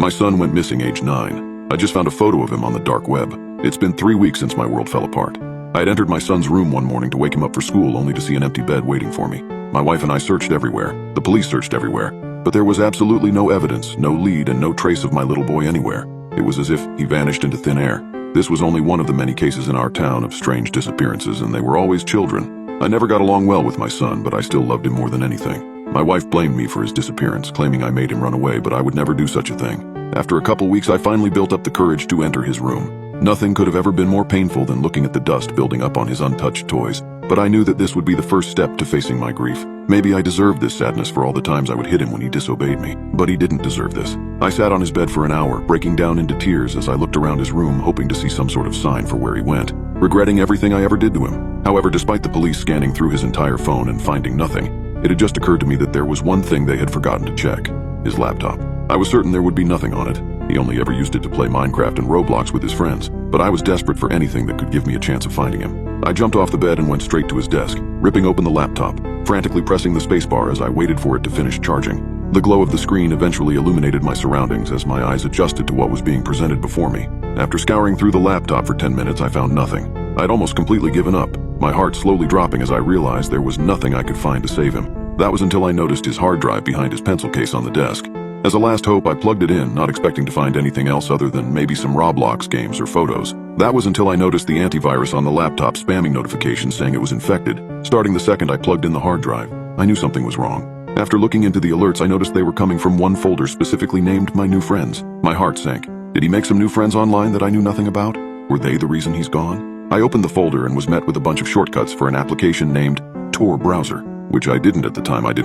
My son went missing age 9. I just found a photo of him on the dark web. It's been 3 weeks since my world fell apart. I had entered my son's room one morning to wake him up for school only to see an empty bed waiting for me. My wife and I searched everywhere. The police searched everywhere. But there was absolutely no evidence, no lead, and no trace of my little boy anywhere. It was as if he vanished into thin air. This was only one of the many cases in our town of strange disappearances, and they were always children. I never got along well with my son, but I still loved him more than anything. My wife blamed me for his disappearance, claiming I made him run away, but I would never do such a thing. After a couple weeks, I finally built up the courage to enter his room. Nothing could have ever been more painful than looking at the dust building up on his untouched toys, but I knew that this would be the first step to facing my grief. Maybe I deserved this sadness for all the times I would hit him when he disobeyed me, but he didn't deserve this. I sat on his bed for an hour, breaking down into tears as I looked around his room, hoping to see some sort of sign for where he went, regretting everything I ever did to him. However, despite the police scanning through his entire phone and finding nothing, it had just occurred to me that there was one thing they had forgotten to check: his laptop. I was certain there would be nothing on it. He only ever used it to play Minecraft and Roblox with his friends, but I was desperate for anything that could give me a chance of finding him. I jumped off the bed and went straight to his desk, ripping open the laptop, frantically pressing the spacebar as I waited for it to finish charging. The glow of the screen eventually illuminated my surroundings as my eyes adjusted to what was being presented before me. After scouring through the laptop for 10 minutes, I found nothing. I'd almost completely given up, my heart slowly dropping as I realized there was nothing I could find to save him. That was until I noticed his hard drive behind his pencil case on the desk. As a last hope, I plugged it in, not expecting to find anything else other than maybe some Roblox games or photos. That was until I noticed the antivirus on the laptop spamming notifications saying it was infected. Starting the second I plugged in the hard drive, I knew something was wrong. After looking into the alerts, I noticed they were coming from one folder specifically named My New Friends. My heart sank. Did he make some new friends online that I knew nothing about? Were they the reason he's gone? I opened the folder and was met with a bunch of shortcuts for an application named Tor Browser, which I didn't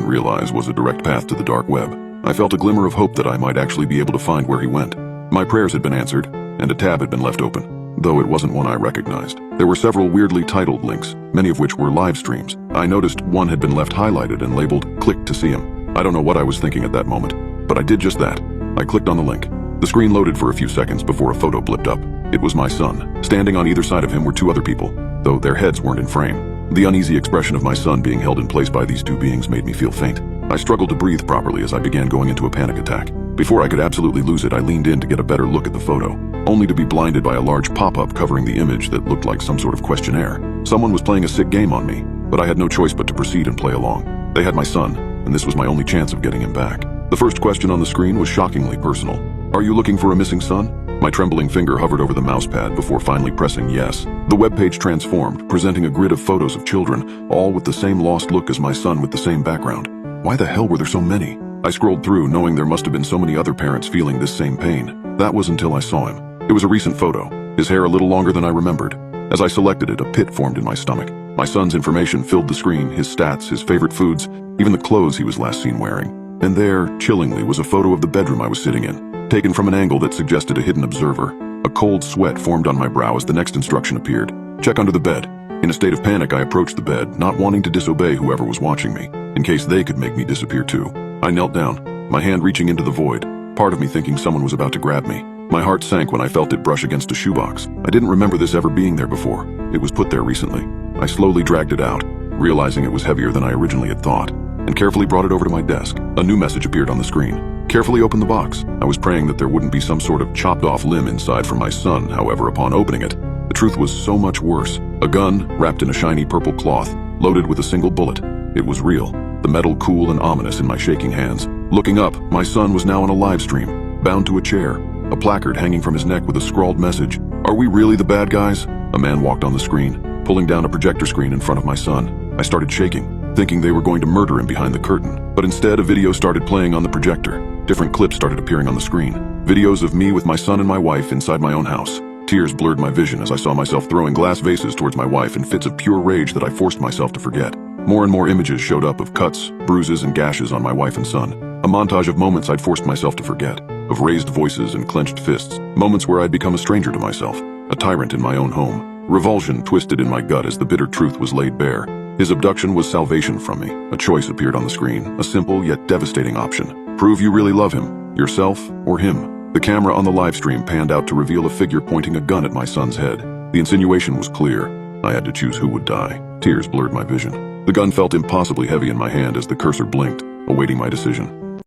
realize was a direct path to the dark web. I felt a glimmer of hope that I might actually be able to find where he went. My prayers had been answered, and a tab had been left open, though it wasn't one I recognized. There were several weirdly titled links, many of which were live streams. I noticed one had been left highlighted and labeled "Click to see him." I don't know what I was thinking at that moment, but I did just that. I clicked on the link. The screen loaded for a few seconds before a photo blipped up. It was my son. Standing on either side of him were two other people, though their heads weren't in frame. The uneasy expression of my son being held in place by these two beings made me feel faint. I struggled to breathe properly as I began going into a panic attack. Before I could absolutely lose it, I leaned in to get a better look at the photo, only to be blinded by a large pop-up covering the image that looked like some sort of questionnaire. Someone was playing a sick game on me, but I had no choice but to proceed and play along. They had my son, and this was my only chance of getting him back. The first question on the screen was shockingly personal. "Are you looking for a missing son?" My trembling finger hovered over the mousepad before finally pressing yes. The webpage transformed, presenting a grid of photos of children, all with the same lost look as my son with the same background. Why the hell were there so many? I scrolled through, knowing there must have been so many other parents feeling this same pain. That was until I saw him. It was a recent photo, his hair a little longer than I remembered. As I selected it, a pit formed in my stomach. My son's information filled the screen, his stats, his favorite foods, even the clothes he was last seen wearing. And there, chillingly, was a photo of the bedroom I was sitting in, taken from an angle that suggested a hidden observer. A cold sweat formed on my brow as the next instruction appeared. "Check under the bed." In a state of panic, I approached the bed, not wanting to disobey whoever was watching me, in case they could make me disappear too. I knelt down, my hand reaching into the void, part of me thinking someone was about to grab me. My heart sank when I felt it brush against a shoebox. I didn't remember this ever being there before. It was put there recently. I slowly dragged it out, realizing it was heavier than I originally had thought, and carefully brought it over to my desk. A new message appeared on the screen. Carefully opened the box. I was praying that there wouldn't be some sort of chopped off limb inside for my son. However, upon opening it, the truth was so much worse. A gun, wrapped in a shiny purple cloth, loaded with a single bullet. It was real, the metal cool and ominous in my shaking hands. Looking up, my son was now on a live stream, bound to a chair, a placard hanging from his neck with a scrawled message. "Are we really the bad guys?" A man walked on the screen, pulling down a projector screen in front of my son. I started shaking, thinking they were going to murder him behind the curtain. But instead, a video started playing on the projector. Different clips started appearing on the screen. Videos of me with my son and my wife inside my own house. Tears blurred my vision as I saw myself throwing glass vases towards my wife in fits of pure rage that I forced myself to forget. More and more images showed up of cuts, bruises, and gashes on my wife and son. A montage of moments I'd forced myself to forget, of raised voices and clenched fists, moments where I'd become a stranger to myself, a tyrant in my own home. Revulsion twisted in my gut as the bitter truth was laid bare. His abduction was salvation from me. A choice appeared on the screen, a simple yet devastating option. Prove you really love him, yourself or him. The camera on the live stream panned out to reveal a figure pointing a gun at my son's head. The insinuation was clear. I had to choose who would die. Tears blurred my vision. The gun felt impossibly heavy in my hand as the cursor blinked, awaiting my decision.